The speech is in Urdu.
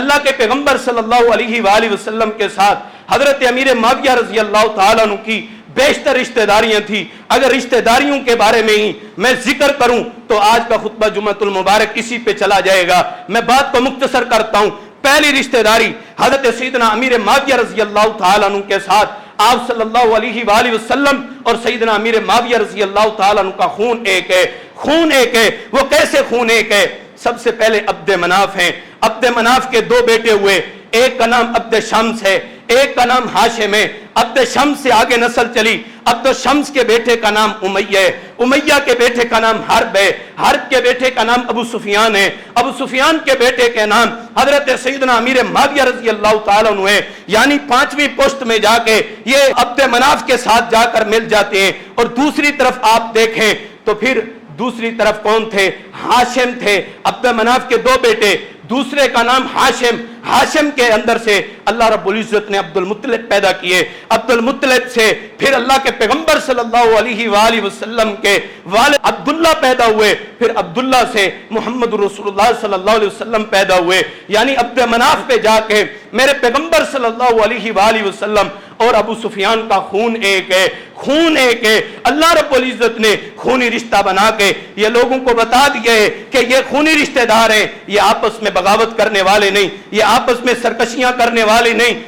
اللہ کے پیغمبر صلی اللہ علیہ وآلہ وسلم کے ساتھ حضرت امیر معاویہ رضی اللہ تعالیٰ عنہ کی بیشتر رشتہ داریاں تھی. اگر رشتہ داریوں کے بارے میں ہی میں ذکر کروں تو آج کا خطبہ جمعۃ المبارک اسی پہ چلا جائے گا. میں بات کو مختصر کرتا ہوں. پہلی رشتہ داری حضرت سیدنا امیر معاویہ رضی اللہ تعالیٰ عنہ کے ساتھ آپ صلی اللہ علیہ وآلہ وسلم اور سیدنا امیر معاویہ رضی اللہ تعالیٰ عنہ کا خون ایک ہے. خون ایک ہے. وہ کیسے خون ایک ہے؟ سب سے پہلے عبد مناف ہیں. عبد مناف کے دو بیٹے ہوئے. ایک کا نام عبد شمس ہے, ایک کا نام ہاشم ہے. عبد شمس سے آگے نسل چلی. عبد شمس کے بیٹے کا نام امیہ ہے. امیہ کے بیٹے کا نام حرب ہے. حرب کے بیٹے کا نام ابو سفیان ہے. ابو سفیان کے بیٹے کے نام حضرت سیدنا امیر معاویہ رضی اللہ تعالیٰ عنہ ہے. یعنی پانچویں پشت میں جا کے یہ عبد مناف کے ساتھ جا کر مل جاتے ہیں. اور دوسری طرف آپ دیکھیں تو پھر دوسری طرف کون تھے؟ ہاشم تھے. عبد مناف کے دو بیٹے, دوسرے کا نام ہاشم. ہاشم کے اندر سے اللہ رب العزت نے عبد المطلب پیدا کیے. عبد المطلب سے پھر اللہ کے پیغمبر صلی اللہ علیہ وآلہ وسلم کے والد عبداللہ پیدا ہوئے. پھر عبداللہ سے محمد رسول اللہ صلی اللہ علیہ وسلم پیدا ہوئے. یعنی عبد مناف پہ جا کے میرے پیغمبر صلی اللہ علیہ وآلہ وسلم اور ابو سفیان کا خون ایک ہے. خون ایک ہے. اللہ رب العزت نے خونی رشتہ بنا کے یہ لوگوں کو بتا دیا ہے کہ یہ خونی رشتہ دار ہیں. یہ آپس میں بغاوت کرنے والے نہیں, یہ آپس میں سرکشیاں کرنے والے نہیں.